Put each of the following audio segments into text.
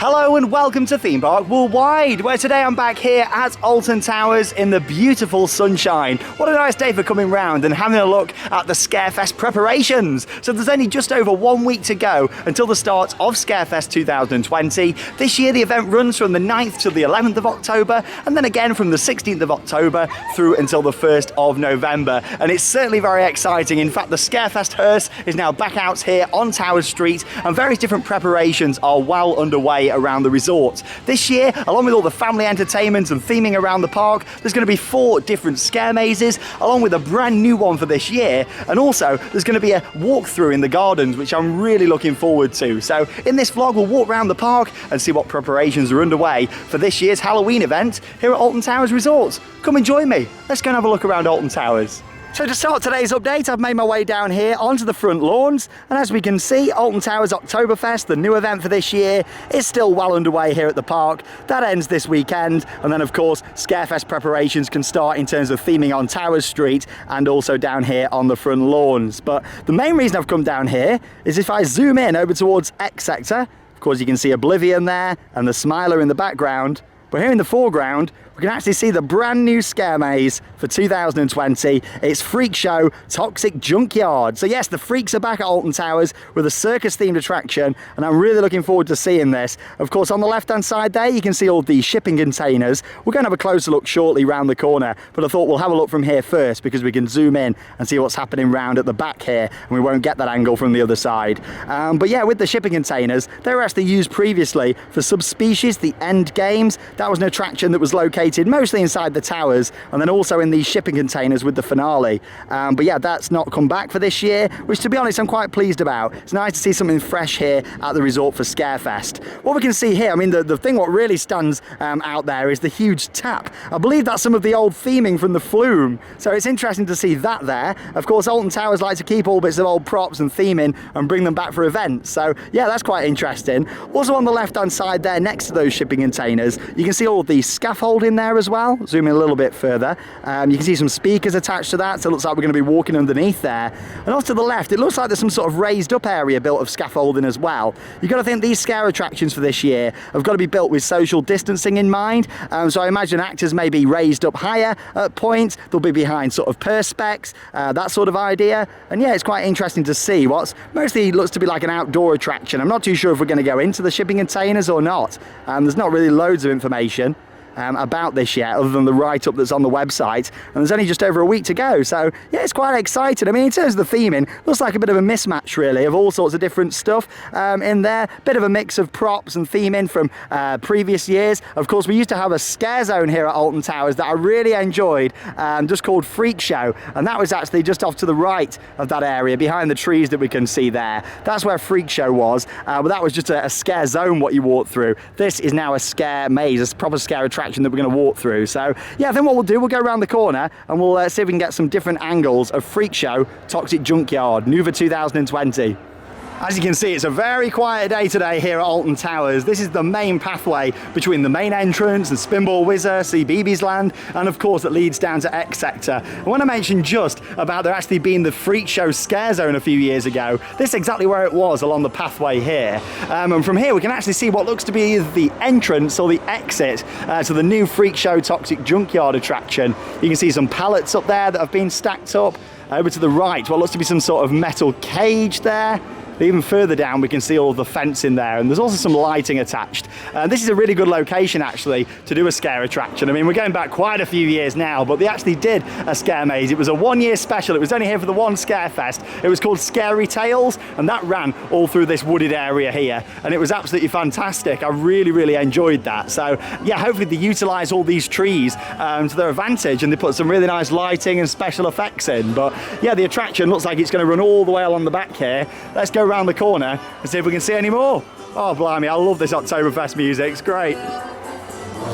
Hello and welcome to Theme Park Worldwide, where today I'm back here at Alton Towers in the beautiful sunshine. What a nice day for coming round and having a look at the Scarefest preparations. So there's only just over 1 week to go until the start of Scarefest 2020. This year the event runs from the 9th to the 11th of October and then again from the 16th of October through until the 1st of November. And it's certainly very exciting. In fact, the Scarefest hearse is now back out here on Towers Street and various different preparations are well underway around the resort. This year, along with all the family entertainment and theming around the park, there's going to be 4 different scare mazes, along with a brand new one for this year. And also, there's going to be a walkthrough in the gardens, which I'm really looking forward to. So in this vlog, we'll walk around the park and see what preparations are underway for this year's Halloween event here at Alton Towers Resort. Come and join me. Let's go and have a look around Alton Towers. So to start today's update, I've made my way down here onto the front lawns, and as we can see, Alton Towers Oktoberfest, the new event for this year, is still well underway here at the park. That ends this weekend, and then of course Scarefest preparations can start in terms of theming on Towers Street and also down here on the front lawns. But the main reason I've come down here is if I zoom in over towards X Sector, of course you can see Oblivion there and the Smiler in the background, but here in the foreground we can actually see the brand new scare maze for 2020. It's Freak Show Toxic Junkyard. So yes, the freaks are back at Alton Towers with a circus themed attraction, and I'm really looking forward to seeing this. Of course, on the left hand side there you can see all the shipping containers. We're going to have a closer look shortly round the corner, but I thought we'll have a look from here first because we can zoom in and see what's happening round at the back here, and we won't get that angle from the other side. But yeah, with the shipping containers, they were actually used previously for Subspecies, the End Games. That was an attraction that was located mostly inside the towers and then also in these shipping containers with the finale. But yeah, that's not come back for this year, which to be honest I'm quite pleased about. It's nice to see something fresh here at the resort for Scarefest. What we can see here, I mean the thing what really stands out there is the huge tap. I believe that's some of the old theming from the Flume, so it's interesting to see that there. Of course Alton Towers like to keep all bits of old props and theming and bring them back for events, so yeah, that's quite interesting. Also on the left hand side there next to those shipping containers you can see all of the scaffolding there as well. Zoom in a little bit further. You can see some speakers attached to that, so it looks like we're going to be walking underneath there. And off to the left, it looks like there's some sort of raised up area built of scaffolding as well. You've got to think these scare attractions for this year have got to be built with social distancing in mind. So I imagine actors may be raised up higher at points, they'll be behind sort of perspex, that sort of idea. And yeah, it's quite interesting to see what's mostly looks to be like an outdoor attraction. I'm not too sure if we're going to go into the shipping containers or not. There's not really loads of information about this yet, other than the write-up that's on the website, and there's only just over a week to go, so yeah, it's quite exciting. I mean, in terms of the theming, looks like a bit of a mismatch really of all sorts of different stuff in there, bit of a mix of props and theming from previous years. Of course, we used to have a scare zone here at Alton Towers that I really enjoyed, just called Freak Show, and that was actually just off to the right of that area, behind the trees that we can see there. That's where Freak Show was, but that was just a scare zone what you walk through. This is now a scare maze, a proper scare attraction that we're going to walk through. So yeah, I think what we'll do, we'll go around the corner and we'll see if we can get some different angles of Freak Show Toxic Junkyard, new for 2020. As you can see, it's a very quiet day today here at Alton Towers. This is the main pathway between the main entrance and Spinball Whizzer, CBeebies Land, and of course it leads down to X Sector. And when I mentioned just about there actually being the Freak Show Scare Zone a few years ago, this is exactly where it was along the pathway here. And from here we can actually see what looks to be the entrance or the exit to the new Freak Show Toxic Junkyard attraction. You can see some pallets up there that have been stacked up. Over to the right, what looks to be some sort of metal cage there. Even further down we can see all of the fencing there, and there's also some lighting attached. This is a really good location actually to do a scare attraction. I mean, we're going back quite a few years now, but they actually did a scare maze. It was a 1-year special. It was only here for the one Scarefest. It was called Scary Tales, and that ran all through this wooded area here, and it was absolutely fantastic. I really enjoyed that. So yeah, hopefully they utilize all these trees to their advantage, and they put some really nice lighting and special effects in. But yeah, the attraction looks like it's going to run all the way along the back here. Let's go around the corner and see if we can see any more. Oh blimey, I love this Oktoberfest music, it's great.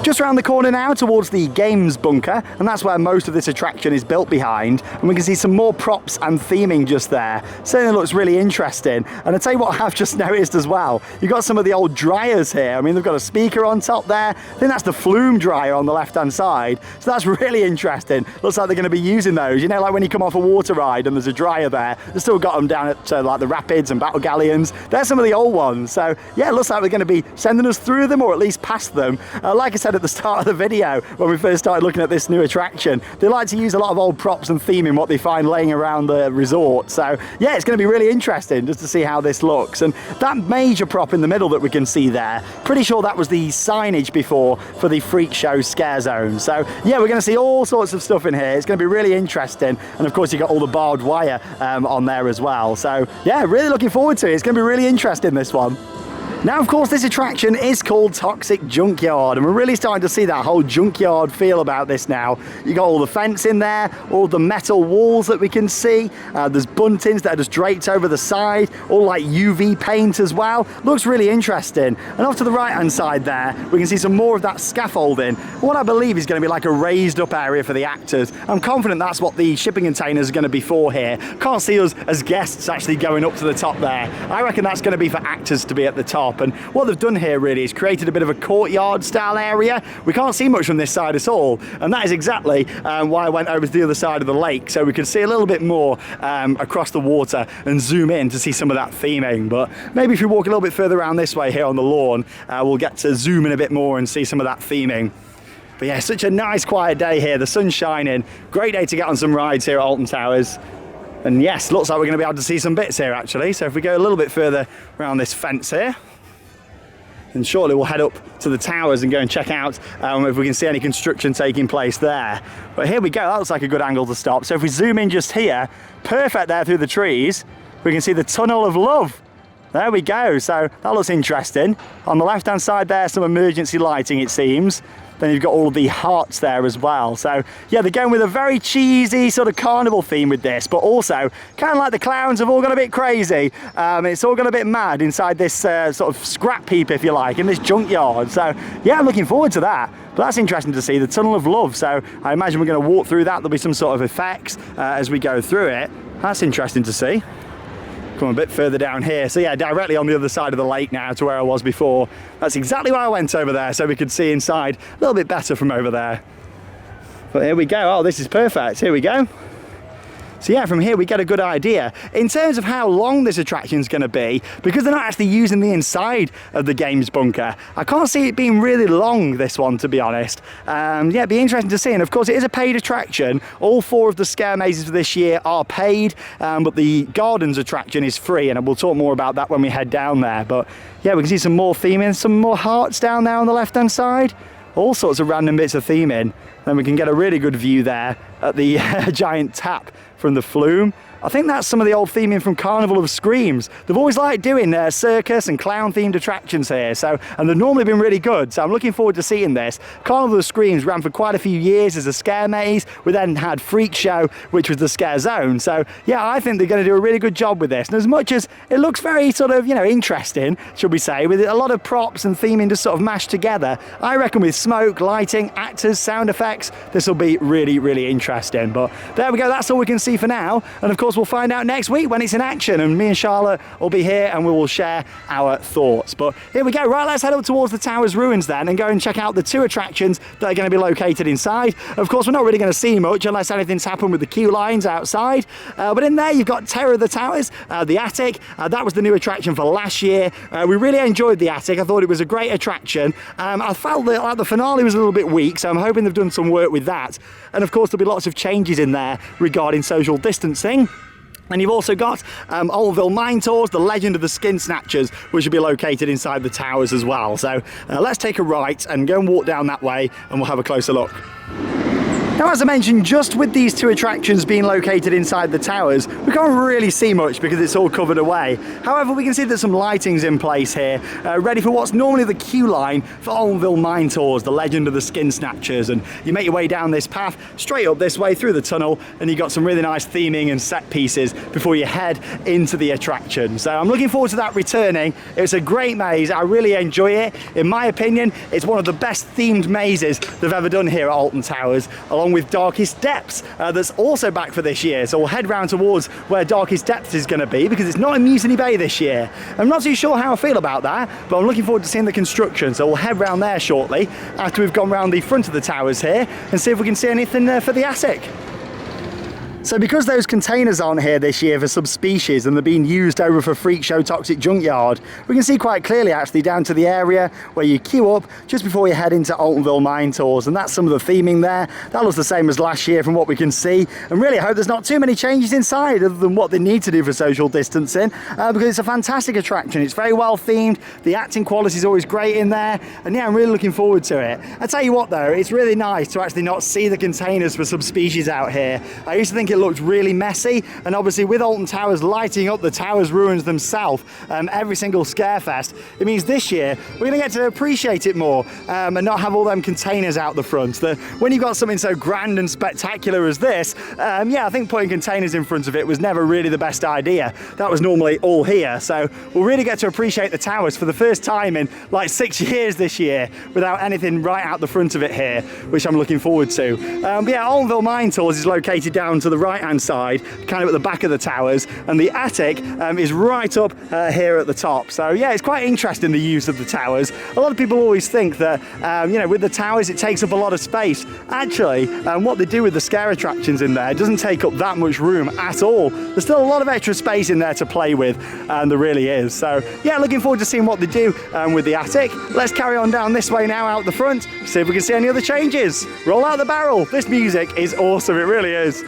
Just around the corner now towards the games bunker, and that's where most of this attraction is built behind, and we can see some more props and theming just there. Certainly looks really interesting. And I'll tell you what I've just noticed as well, you've got some of the old dryers here. I mean, they've got a speaker on top there. I think that's the flume dryer on the left hand side, so that's really interesting. Looks like they're going to be using those, you know, like when you come off a water ride and there's a dryer there. They've still got them down at like the rapids and battle galleons. There's some of the old ones, so yeah, it looks like we're going to be sending us through them, or at least past them. Like I said at the start of the video, when we first started looking at this new attraction, they like to use a lot of old props and theming what they find laying around the resort. So yeah, it's going to be really interesting just to see how this looks. And that major prop in the middle that we can see there, pretty sure that was the signage before for the Freak Show Scare Zone. So yeah, we're going to see all sorts of stuff in here. It's going to be really interesting. And of course, you got all the barbed wire on there as well. So yeah, really looking forward to it. It's going to be really interesting, this one. Now, of course, this attraction is called Toxic Junkyard, and we're really starting to see that whole junkyard feel about this now. You got all the fence in there, all the metal walls that we can see. There's buntings that are just draped over the side, all like UV paint as well. Looks really interesting. And off to the right-hand side there, we can see some more of that scaffolding. What I believe is going to be like a raised up area for the actors. I'm confident that's what the shipping containers are going to be for here. Can't see us as guests actually going up to the top there. I reckon that's going to be for actors to be at the top. And what they've done here really is created a bit of a courtyard style area. We can't see much from this side at all, and that is exactly why I went over to the other side of the lake, so we could see a little bit more across the water and zoom in to see some of that theming. But maybe if we walk a little bit further around this way here on the lawn, we'll get to zoom in a bit more and see some of that theming. But yeah, such a nice quiet day here. The sun's shining. Great day to get on some rides here at Alton Towers. And yes, looks like we're going to be able to see some bits here actually. So if we go a little bit further around this fence here, and shortly we'll head up to the towers and go and check out if we can see any construction taking place there. But here we go, that looks like a good angle to stop. So if we zoom in just here, perfect there through the trees, we can see the Tunnel of Love. There we go, so that looks interesting. On the left hand side there, some emergency lighting it seems. Then you've got all the hearts there as well. So yeah, they're going with a very cheesy sort of carnival theme with this, but also kind of like the clowns have all gone a bit crazy. It's all gone a bit mad inside this sort of scrap heap, if you like, in this junkyard. So yeah, I'm looking forward to that. But that's interesting to see, the Tunnel of Love. So I imagine we're going to walk through that. There'll be some sort of effects as we go through it. That's interesting to see. Come a bit further down here. So yeah, directly on the other side of the lake now to where I was before. That's exactly where I went over there, so we could see inside a little bit better from over there. But here we go. Oh, this is perfect. Here we go. So yeah, from here we get a good idea in terms of how long this attraction is going to be, because they're not actually using the inside of the games bunker. I can't see it being really long, this one, to be honest. Yeah, it'd be interesting to see. And of course it is a paid attraction. All 4 of the scare mazes for this year are paid, but the gardens attraction is free, and we'll talk more about that when we head down there. But yeah, we can see some more theming, some more hearts down there on the left hand side. All sorts of random bits of theming. Then we can get a really good view there at the giant tap from the flume. I think that's some of the old theming from Carnival of Screams. They've always liked doing circus and clown themed attractions here, and they've normally been really good, so I'm looking forward to seeing this. Carnival of Screams ran for quite a few years as a scare maze. We then had Freak Show, which was the scare zone. So yeah, I think they're going to do a really good job with this. And as much as it looks very sort of, you know, interesting, should we say, with a lot of props and theming just sort of mashed together, I reckon with smoke, lighting, actors, sound effects, this will be really, really interesting. But there we go, that's all we can see for now. And of course, we'll find out next week when it's in action, and me and Charlotte will be here and we will share our thoughts. But here we go. Right, let's head up towards the Towers ruins then and go and check out the 2 attractions that are going to be located inside. Of course, we're not really going to see much unless anything's happened with the queue lines outside, but in there you've got Terror of the Towers, the attic. That was the new attraction for last year. We really enjoyed the attic. I thought it was a great attraction. I felt that like the finale was a little bit weak, so I'm hoping they've done some work with that. And of course there'll be lots of changes in there regarding social distancing. And you've also got Oldville Mine Tours, the Legend of the Skin Snatchers, which will be located inside the towers as well. So let's take a right and go and walk down that way, and we'll have a closer look. Now, as I mentioned, just with these two attractions being located inside the towers, we can't really see much because it's all covered away. However, we can see that some lighting's in place here, ready for what's normally the queue line for Altonville Mine Tours, the legend of the Skin Snatchers. And you make your way down this path, straight up this way through the tunnel, and you've got some really nice theming and set pieces before you head into the attraction. So I'm looking forward to that returning. It's a great maze. I really enjoy it. In my opinion, it's one of the best themed mazes they've ever done here at Alton Towers, along with Darkest Depths, that's also back for this year. So we'll head round towards where Darkest Depths is going to be, because it's not in Mutiny Bay this year. I'm not too sure how I feel about that, but I'm looking forward to seeing the construction. So we'll head round there shortly after we've gone round the front of the towers here and see if we can see anything for the attic. So because those containers aren't here this year for subspecies and they're being used over for Freak Show Toxic Junkyard, we can see quite clearly actually down to the area where you queue up just before you head into Altonville Mine Tours, and that's some of the theming there. That looks the same as last year from what we can see, and really I hope there's not too many changes inside other than what they need to do for social distancing, because it's a fantastic attraction. It's very well themed, the acting quality is always great in there, and yeah, I'm really looking forward to it. I tell you what though, it's really nice to actually not see the containers for subspecies out here. I used to think it looked really messy, and obviously with Alton Towers lighting up the Towers ruins themselves every single Scarefest, it means this year we're going to get to appreciate it more and not have all them containers out the front. When you've got something so grand and spectacular as this, yeah, I think putting containers in front of it was never really the best idea. That was normally all here, so we'll really get to appreciate the Towers for the first time in like 6 years this year without anything right out the front of it here, which I'm looking forward to. But yeah, Altonville Mine Tours is located down to the right hand side, kind of at the back of the towers, and the attic is right up here at the top. So yeah, it's quite interesting, the use of the towers. A lot of people always think that you know, with the towers it takes up a lot of space. Actually, what they do with the scare attractions in there doesn't take up that much room at all. There's still a lot of extra space in there to play with, and there really is. So yeah, looking forward to seeing what they do with the attic. Let's carry on down this way now out the front, see if we can see any other changes. Roll out the barrel. This music is awesome, it really is.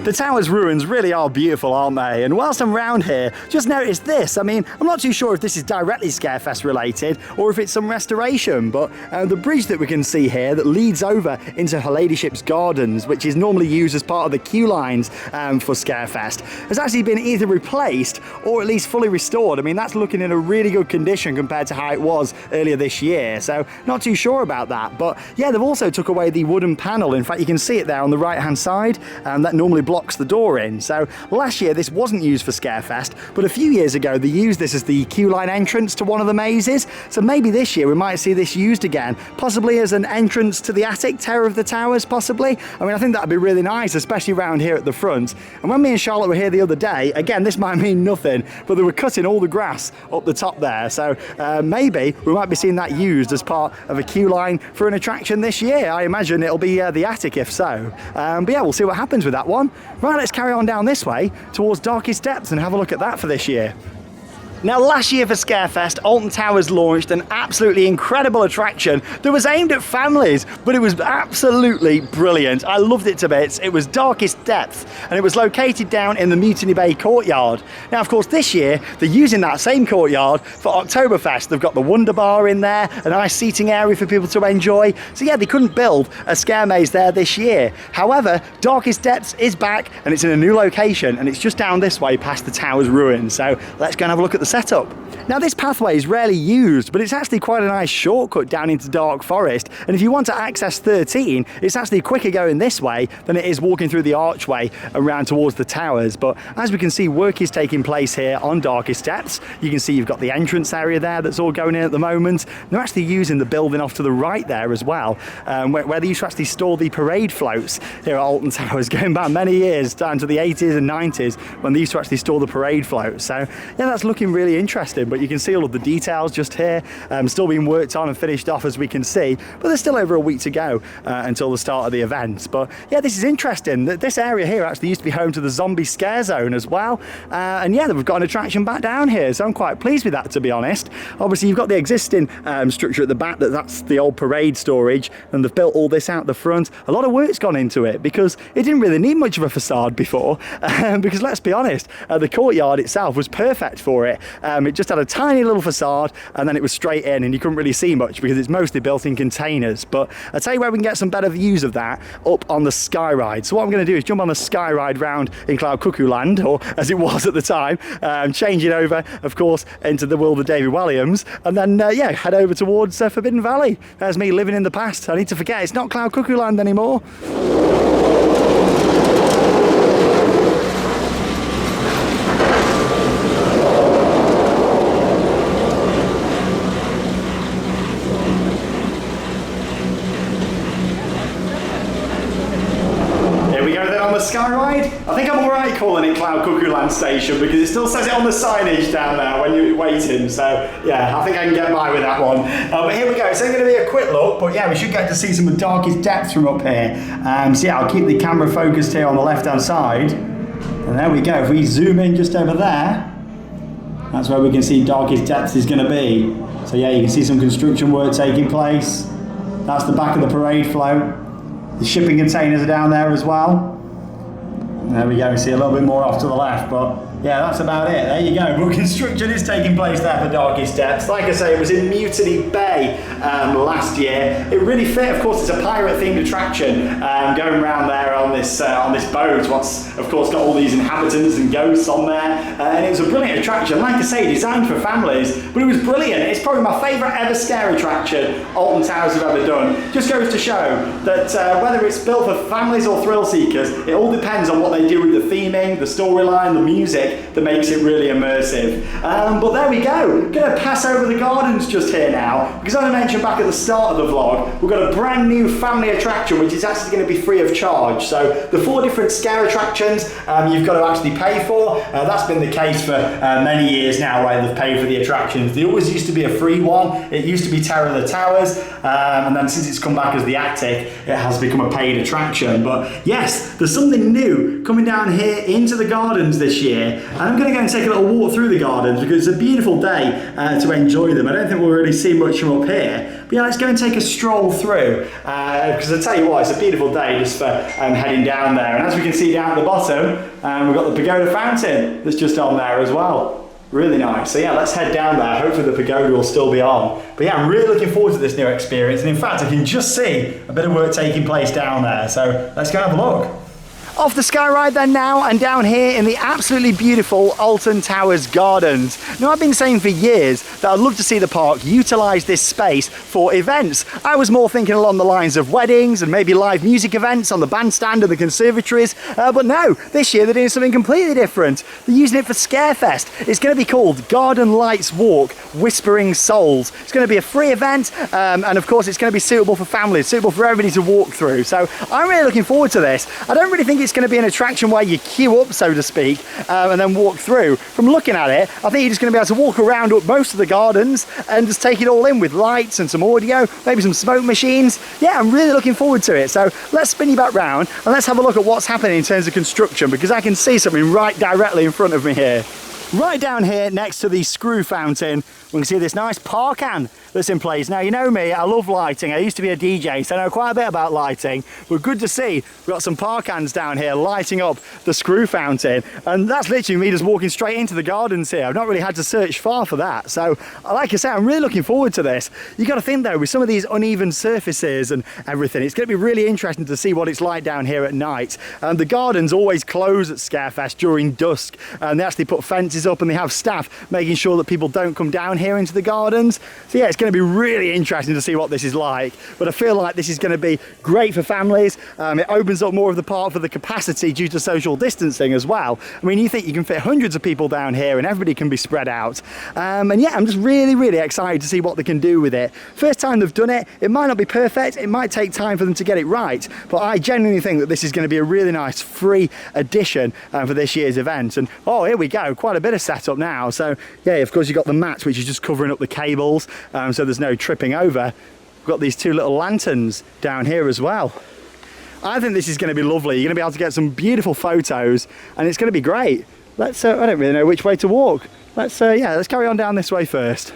The Towers ruins really are beautiful, aren't they? And whilst I'm round here, just noticed this. I mean, I'm not too sure if this is directly Scarefest related or if it's some restoration, but the bridge that we can see here that leads over into Her Ladyship's Gardens, which is normally used as part of the queue lines for Scarefest, has actually been either replaced or at least fully restored. I mean, that's looking in a really good condition compared to how it was earlier this year, so not too sure about that. But yeah, they've also took away the wooden panel. In fact, you can see it there on the right hand side, that normally blocks the door in. So last year this wasn't used for Scarefest, but a few years ago they used this as the queue line entrance to one of the mazes. So maybe this year we might see this used again, possibly as an entrance to the attic, Terror of the Towers, possibly. I mean, I think that'd be really nice, especially around here at the front. And when me and Charlotte were here the other day, again, this might mean nothing, but they were cutting all the grass up the top there. So maybe we might be seeing that used as part of a queue line for an attraction this year. I imagine it'll be the attic if so. But yeah, we'll see what happens with that one. Right, let's carry on down this way towards Darkest Depths and have a look at that for this year. Now, last year for Scarefest, Alton Towers launched an absolutely incredible attraction that was aimed at families, but it was absolutely brilliant. I loved it to bits. It was Darkest Depths, and it was located down in the Mutiny Bay courtyard. Now, of course, this year, they're using that same courtyard for Oktoberfest. They've got the Wonder Bar in there, a nice seating area for people to enjoy. So yeah, they couldn't build a scare maze there this year. However, Darkest Depths is back, and it's in a new location, and it's just down this way past the Towers ruins. So let's go and have a look at the setup. Now, this pathway is rarely used, but it's actually quite a nice shortcut down into Dark Forest, and if you want to access 13, it's actually quicker going this way than it is walking through the archway around towards the towers. But as we can see, work is taking place here on Darkest Depths. You can see you've got the entrance area there that's all going in at the moment. They're actually using the building off to the right there as well, where they used to actually store the parade floats here at Alton Towers, going back many years down to the 80s and 90s when they used to actually store the parade floats. So yeah, that's looking really interesting. But you can see all of the details just here, still being worked on and finished off, as we can see. But there's still over a week to go until the start of the event. But yeah, this is interesting. This area here actually used to be home to the zombie scare zone as well. And yeah, we've got an attraction back down here, so I'm quite pleased with that, to be honest. Obviously, you've got the existing structure at the back, that's the old parade storage, and they've built all this out the front. A lot of work's gone into it because it didn't really need much of a facade before, because let's be honest, the courtyard itself was perfect for it. It just had a tiny little facade, and then it was straight in, and you couldn't really see much because it's mostly built in containers. But I'll tell you where we can get some better views of that, up on the sky ride. So what I'm going to do is jump on the sky ride round in Cloud Cuckoo Land, or as it was at the time, change it over, of course, into the world of David Walliams, and then yeah, head over towards Forbidden Valley. There's me living in the past. I need to forget it's not Cloud Cuckoo Land anymore. Sky ride. I think I'm alright calling it Cloud Cuckoo Land Station because it still says it on the signage down there when you're waiting, so yeah, I think I can get by with that one. But here we go, it's only going to be a quick look, but yeah, we should get to see some of Darkest Depths from up here. So yeah, I'll keep the camera focused here on the left hand side, and there we go. If we zoom in just over there, that's where we can see Darkest Depths is going to be. So yeah, you can see some construction work taking place. That's the back of the parade float. The shipping containers are down there as well. There we go, we see a little bit more off to the left, but yeah, that's about it. There you go. But construction is taking place there for Darkest Depths. Like I say, it was in Mutiny Bay last year. It really fit. Of course, it's a pirate-themed attraction going around there on this boat. What's of course got all these inhabitants and ghosts on there, and it was a brilliant attraction. Like I say, designed for families, but it was brilliant. It's probably my favourite ever scare attraction Alton Towers have ever done. Just goes to show that whether it's built for families or thrill seekers, it all depends on what they do with the theming, the storyline, the music, that makes it really immersive. But there we go. I'm going to pass over the gardens just here now, because as I mentioned back at the start of the vlog, we've got a brand new family attraction which is actually going to be free of charge. So the 4 different scare attractions you've got to actually pay for. That's been the case for many years now, where they've paid for the attractions. There always used to be a free one. It used to be Terror of the Towers, and then since it's come back as the Attic, it has become a paid attraction. But yes, there's something new coming down here into the gardens this year. And I'm going to go and take a little walk through the gardens because it's a beautiful day to enjoy them. I don't think we'll really see much from up here. But yeah, let's go and take a stroll through because I tell you what, it's a beautiful day just for heading down there. And as we can see down at the bottom, we've got the pagoda fountain that's just on there as well. Really nice. So yeah, let's head down there. Hopefully the pagoda will still be on. But yeah, I'm really looking forward to this new experience. And in fact, I can just see a bit of work taking place down there. So let's go and have a look. Off the sky ride then now, and down here in the absolutely beautiful Alton Towers Gardens. Now, I've been saying for years that I'd love to see the park utilise this space for events. I was more thinking along the lines of weddings and maybe live music events on the bandstand and the conservatories, but no, this year they're doing something completely different. They're using it for Scarefest. It's going to be called Garden Lights Walk Whispering Souls. It's going to be a free event, and of course it's going to be suitable for families, suitable for everybody to walk through. So I'm really looking forward to this. I don't really think it's going to be an attraction where you queue up, so to speak, and then walk through. From looking at it, I think you're just going to be able to walk around up most of the gardens and just take it all in with lights and some audio, maybe some smoke machines. Yeah, I'm really looking forward to it. So let's spin you back round and let's have a look at what's happening in terms of construction, because I can see something right directly in front of me here. Right down here next to the screw fountain, we can see this nice parkan that's in place. Now, you know me, I love lighting. I used to be a DJ, so I know quite a bit about lighting. But good to see we've got some parkans down here lighting up the screw fountain. And that's literally me just walking straight into the gardens here. I've not really had to search far for that. So, like I say, I'm really looking forward to this. You got to think, though, with some of these uneven surfaces and everything, it's going to be really interesting to see what it's like down here at night. The gardens always close at Scarefest during dusk, and they actually put fences up and they have staff making sure that people don't come down here into the gardens. So yeah, it's going to be really interesting to see what this is like, but I feel like this is going to be great for families. It opens up more of the park for the capacity due to social distancing as well. I mean, you think you can fit hundreds of people down here and everybody can be spread out, and yeah, I'm just really excited to see what they can do with it. First time they've done it, it might not be perfect, it might take time for them to get it right, but I genuinely think that this is going to be a really nice free addition for this year's event. And oh, here we go, quite a bit bit of setup now. So yeah, of course you've got the mats, which is just covering up the cables, so there's no tripping over. We've got these two little lanterns down here as well. I think this is going to be lovely. You're going to be able to get some beautiful photos, and it's going to be great. Let's, I don't really know which way to walk. Let's carry on down this way first,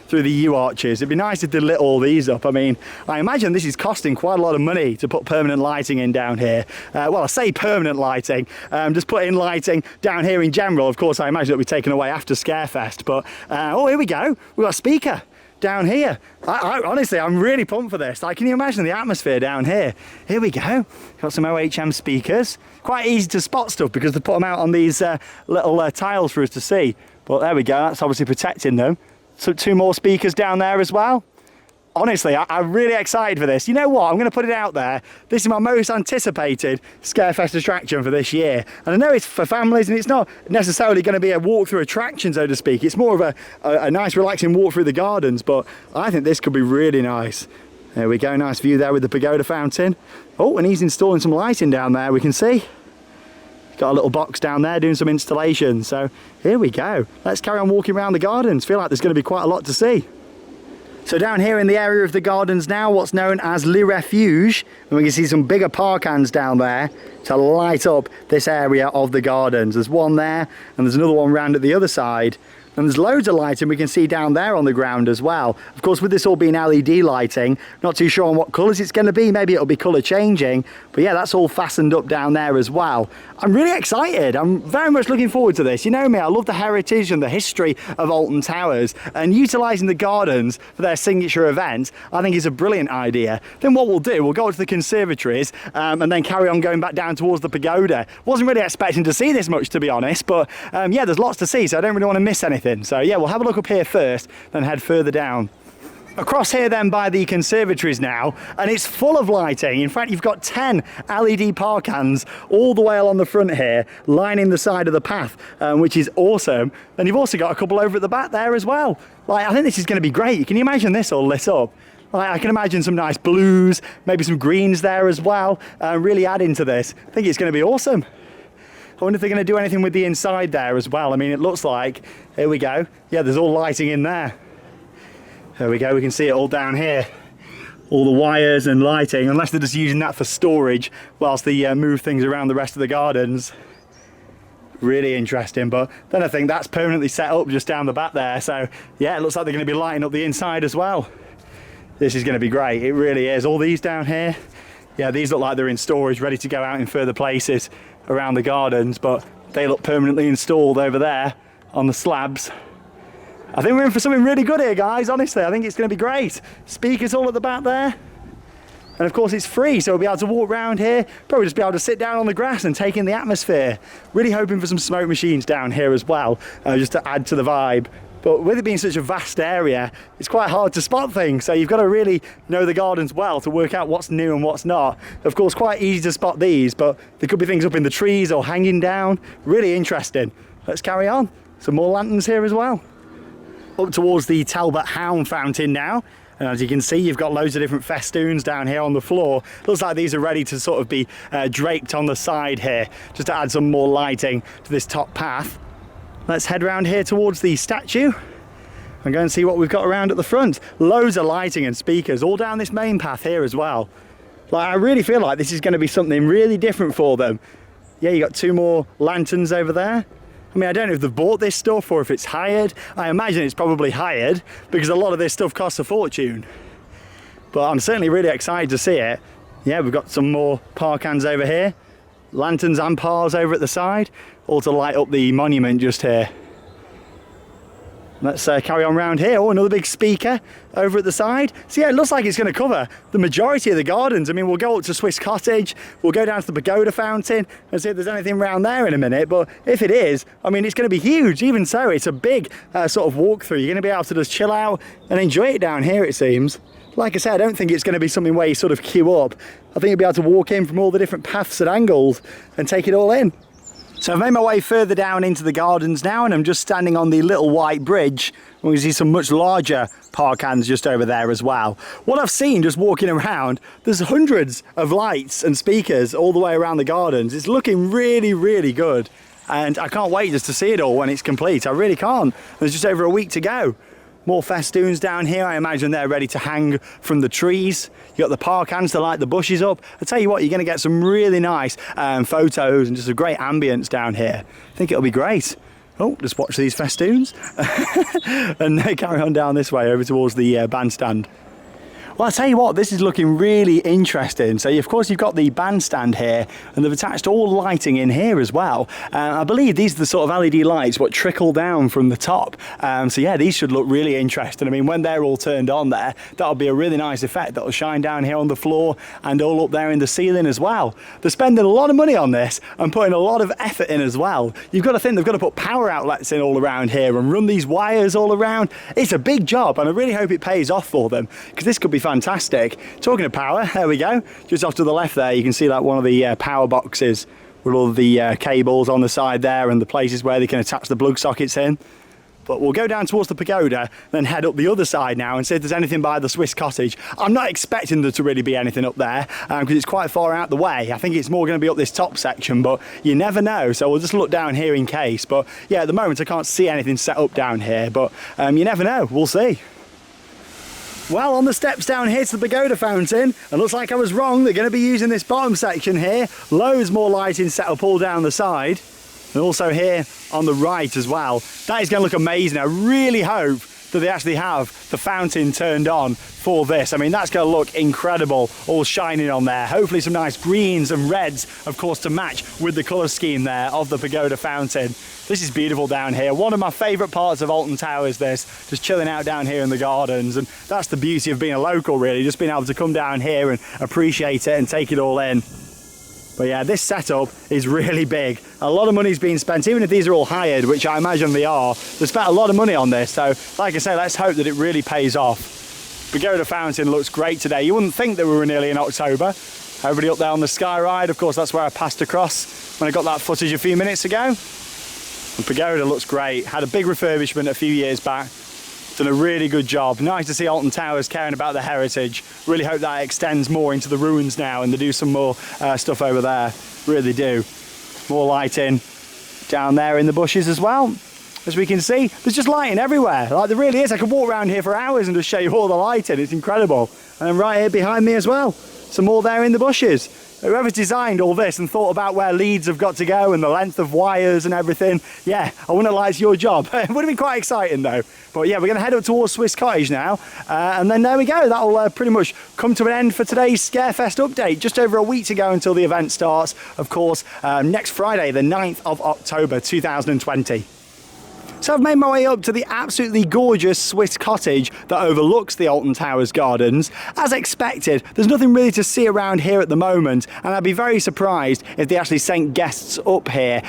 through the U arches. It'd be nice if they lit all these up. I mean, I imagine this is costing quite a lot of money to put permanent lighting in down here. Well, I say permanent lighting, just put in lighting down here in general. Of course, I imagine it'll be taken away after Scarefest, but, oh, here we go. We've got a speaker down here. Honestly, I'm really pumped for this. Like, can you imagine the atmosphere down here? Here we go. Got some OHM speakers. Quite easy to spot stuff because they put them out on these little tiles for us to see. But there we go. That's obviously protecting them. So 2 more speakers down there as well. Honestly, I'm really excited for this. You know what? I'm going to put it out there. This is my most anticipated Scarefest attraction for this year. And I know it's for families, and it's not necessarily going to be a walk-through attraction, so to speak. It's more of a nice, relaxing walk through the gardens, but I think this could be really nice. There we go. Nice view there with the pagoda fountain. Oh, and he's installing some lighting down there, we can see. Got a little box down there doing some installation. So here we go. Let's carry on walking around the gardens. Feel like there's going to be quite a lot to see. So down here in the area of the gardens now, what's known as Le Refuge, and we can see some bigger parkans down there to light up this area of the gardens. There's one there, and there's another one round at the other side. And there's loads of lighting we can see down there on the ground as well. Of course, with this all being LED lighting, not too sure on what colours it's going to be. Maybe it'll be colour changing. But yeah, that's all fastened up down there as well. I'm really excited. I'm very much looking forward to this. You know me, I love the heritage and the history of Alton Towers. And utilising the gardens for their signature event, I think is a brilliant idea. Then what we'll do, we'll go to the conservatories and then carry on going back down towards the pagoda. Wasn't really expecting to see this much, to be honest. But yeah, there's lots to see, so I don't really want to miss anything. So yeah, we'll have a look up here first, then head further down. Across here then by the conservatories now, and it's full of lighting. In fact, you've got 10 LED parkans all the way along the front here, lining the side of the path, which is awesome. Then you've also got a couple over at the back there as well. Like, I think this is going to be great. Can you imagine this all lit up? Like, I can imagine some nice blues, maybe some greens there as well, really adding to this. I think it's going to be awesome. I wonder if they're going to do anything with the inside there as well. I mean, it looks like, here we go. Yeah, there's all lighting in there. There we go, we can see it all down here. All the wires and lighting, unless they're just using that for storage whilst they move things around the rest of the gardens. Really interesting, but then I think that's permanently set up just down the back there. So yeah, it looks like they're going to be lighting up the inside as well. This is going to be great, it really is. All these down here, yeah, these look like they're in storage, ready to go out in further places around the gardens, but they look permanently installed over there on the slabs. I think we're in for something really good here, guys. Honestly, I think it's going to be great. Speakers all at the back there, and of course it's free, so we'll be able to walk around here, probably just be able to sit down on the grass and take in the atmosphere. Really hoping for some smoke machines down here as well, just to add to the vibe. But with it being such a vast area, it's quite hard to spot things. So you've got to really know the gardens well to work out what's new and what's not. Of course, quite easy to spot these, but there could be things up in the trees or hanging down. Really interesting. Let's carry on. Some more lanterns here as well. Up towards the Talbot Hound Fountain now. And as you can see, you've got loads of different festoons down here on the floor. Looks like these are ready to sort of be draped on the side here, just to add some more lighting to this top path. Let's head around here towards the statue and go and see what we've got around at the front. Loads of lighting and speakers all down this main path here as well. Like, I really feel like this is going to be something really different for them. Yeah, you got 2 more lanterns over there. I mean, I don't know if they've bought this stuff or if it's hired. I imagine it's probably hired because a lot of this stuff costs a fortune. But I'm certainly really excited to see it. Yeah, we've got some more parkans over here. Lanterns and pars over at the side, all to light up the monument just here. Let's carry on round here. Oh, another big speaker over at the side. So yeah, it looks like it's going to cover the majority of the gardens. I mean, we'll go up to Swiss Cottage, we'll go down to the pagoda fountain and see if there's anything around there in a minute. But if it is, I mean, it's going to be huge. Even so, it's a big sort of walkthrough. You're going to be able to just chill out and enjoy it down here, it seems. Like I said, I don't think it's going to be something where you sort of queue up. I think you'll be able to walk in from all the different paths and angles and take it all in. So I've made my way further down into the gardens now, and I'm just standing on the little white bridge. We can see some much larger parkans just over there as well. What I've seen just walking around, there's hundreds of lights and speakers all the way around the gardens. It's looking really, really good. and I can't wait just to see it all when it's complete. I really can't. There's just over a week to go. More festoons down here. I imagine they're ready to hang from the trees. You got the park hands to light the bushes up. I tell you what, you're going to get some really nice photos and just a great ambience down here. I think it'll be great. Oh, just watch these festoons. And they carry on down this way over towards the bandstand. Well, I'll tell you what, this is looking really interesting. So, of course, you've got the bandstand here, and they've attached all lighting in here as well. I believe these are the sort of LED lights what trickle down from the top. So, yeah, these should look really interesting. I mean, when they're all turned on there, that'll be a really nice effect that'll shine down here on the floor and all up there in the ceiling as well. They're spending a lot of money on this and putting a lot of effort in as well. You've got to think they've got to put power outlets in all around here and run these wires all around. It's a big job, and I really hope it pays off for them, because this could be fantastic. Talking of power, there we go. Just off to the left there, you can see like one of the power boxes with all the cables on the side there and the places where they can attach the plug sockets in. But we'll go down towards the pagoda, then head up the other side now and see if there's anything by the Swiss cottage. I'm not expecting there to really be anything up there because it's quite far out the way. I think it's more going to be up this top section, but you never know. So we'll just look down here in case. But yeah, at the moment I can't see anything set up down here, but you never know. We'll see. Well, on the steps down here to the pagoda fountain, and looks like I was wrong, they're going to be using this bottom section here. Loads more lighting set up all down the side, and also here on the right as well. That is going to look amazing. I really hope that they actually have the fountain turned on for this. I mean, that's going to look incredible, all shining on there. Hopefully some nice greens and reds, of course, to match with the colour scheme there of the pagoda fountain. This is beautiful down here. One of my favourite parts of Alton Towers, this, just chilling out down here in the gardens. And that's the beauty of being a local, really, just being able to come down here and appreciate it and take it all in. But yeah, this setup is really big. A lot of money's been spent, even if these are all hired, which I imagine they are. They've spent a lot of money on this, so like I say, let's hope that it really pays off. Pagoda fountain looks great today. You wouldn't think that we were nearly in October. Everybody up there on the sky ride, of course, that's where I passed across when I got that footage a few minutes ago. And pagoda looks great. Had a big refurbishment a few years back. Done a really good job. Nice to see Alton Towers caring about the heritage. Really hope that extends more into the ruins now and they do some more stuff over there. Really do. More lighting down there in the bushes as well. As we can see, there's just lighting everywhere. Like there really is. I could walk around here for hours and just show you all the lighting. It's incredible. And then right here behind me as well, some more there in the bushes. Whoever's designed all this and thought about where leads have got to go and the length of wires and everything, yeah, I wouldn't have liked your job. It would have been quite exciting though. But yeah, we're going to head up towards Swiss Cottage now. And then there we go. That'll pretty much come to an end for today's Scarefest update. Just over a week to go until the event starts. Of course, next Friday, the 9th of October, 2020. So I've made my way up to the absolutely gorgeous Swiss cottage that overlooks the Alton Towers gardens. As expected, there's nothing really to see around here at the moment, and I'd be very surprised if they actually sent guests up here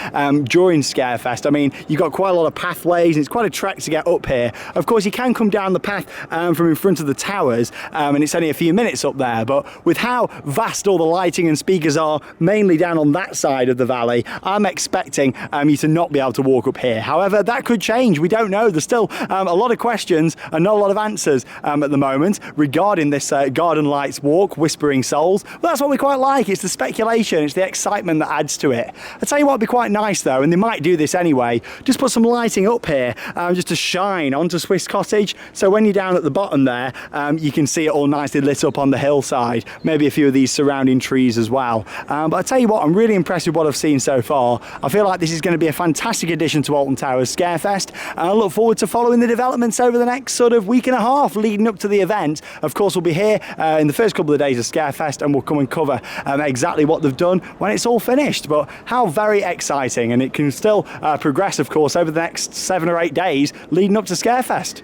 during Scarefest. I mean, you've got quite a lot of pathways, and it's quite a trek to get up here. Of course, you can come down the path from in front of the towers, and it's only a few minutes up there, but with how vast all the lighting and speakers are, mainly down on that side of the valley, I'm expecting you to not be able to walk up here. However, that could change. We don't know. There's still a lot of questions and not a lot of answers at the moment regarding this Garden Lights walk, Whispering Souls. Well, that's what we quite like. It's the speculation, it's the excitement that adds to it. I tell you what would be quite nice though, and they might do this anyway, just put some lighting up here just to shine onto Swiss Cottage, so when you're down at the bottom there you can see it all nicely lit up on the hillside, maybe a few of these surrounding trees as well. But I tell you what, I'm really impressed with what I've seen so far. I feel like this is going to be a fantastic addition to Alton Towers Scarefest, and I look forward to following the developments over the next sort of week and a half leading up to the event. Of course, we'll be here in the first couple of days of Scarefest, and we'll come and cover exactly what they've done when it's all finished. But how very exciting, and it can still progress, of course, over the next 7 or 8 days leading up to Scarefest.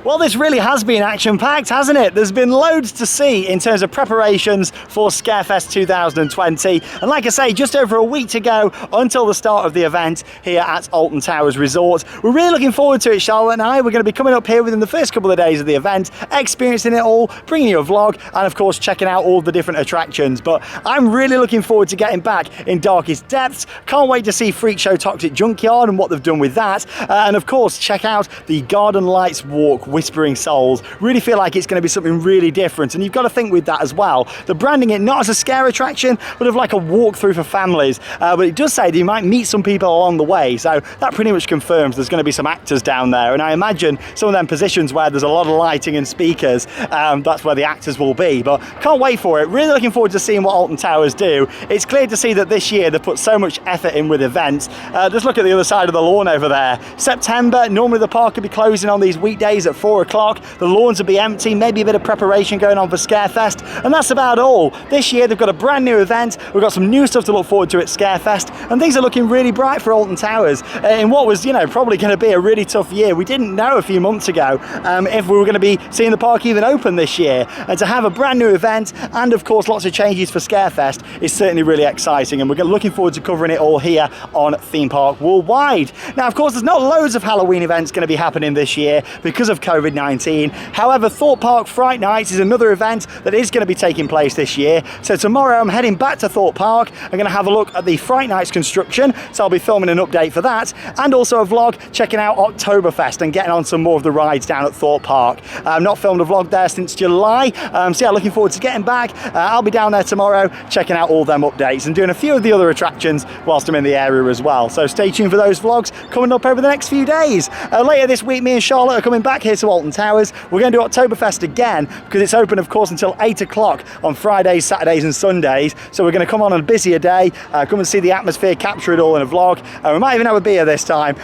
Well, this really has been action-packed, hasn't it? There's been loads to see in terms of preparations for Scarefest 2020. And like I say, just over a week to go until the start of the event here at Alton Towers Resort. We're really looking forward to it, Charlotte and I. We're going to be coming up here within the first couple of days of the event, experiencing it all, bringing you a vlog, and of course, checking out all the different attractions. But I'm really looking forward to getting back in Darkest Depths. Can't wait to see Freak Show Toxic Junkyard and what they've done with that. And of course, check out the Garden Lights Walk, Whispering Souls. Really feel like it's going to be something really different, and you've got to think with that as well. They're branding it not as a scare attraction, but of like a walkthrough for families. But it does say that you might meet some people along the way, so that pretty much confirms there's going to be some actors down there, and I imagine some of them positions where there's a lot of lighting and speakers, that's where the actors will be. But can't wait for it. Really looking forward to seeing what Alton Towers do. It's clear to see that this year they've put so much effort in with events. Just look at the other side of the lawn over there. September, normally the park could be closing on these weekdays at 4 o'clock. The lawns would be empty, maybe a bit of preparation going on for Scarefest, and that's about all. This year they've got a brand new event. We've got some new stuff to look forward to at Scarefest, and things are looking really bright for Alton Towers in what was, you know, probably going to be a really tough year. We didn't know a few months ago if we were going to be seeing the park even open this year, and to have a brand new event and of course lots of changes for Scarefest is certainly really exciting, and we're looking forward to covering it all here on Theme Park Worldwide. Now of course there's not loads of Halloween events going to be happening this year because of COVID-19. However, Thorpe Park Fright Nights is another event that is going to be taking place this year. So tomorrow I'm heading back to Thorpe Park. I'm going to have a look at the Fright Nights construction, so I'll be filming an update for that, and also a vlog checking out Oktoberfest and getting on some more of the rides down at Thorpe Park. I've not filmed a vlog there since July, so yeah, looking forward to getting back. I'll be down there tomorrow checking out all them updates and doing a few of the other attractions whilst I'm in the area as well. So stay tuned for those vlogs coming up over the next few days. Later this week, me and Charlotte are coming back here to Alton Towers. We're going to do Oktoberfest again because it's open, of course, until 8 o'clock on Fridays, Saturdays and Sundays. So we're going to come on a busier day, come and see the atmosphere, capture it all in a vlog. We might even have a beer this time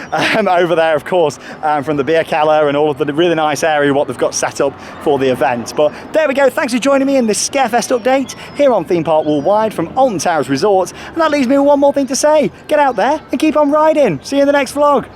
over there, of course, from the beer cellar and all of the really nice area what they've got set up for the event. But there we go. Thanks for joining me in this Scarefest update here on Theme Park Worldwide from Alton Towers Resort. And that leaves me with one more thing to say. Get out there and keep on riding. See you in the next vlog.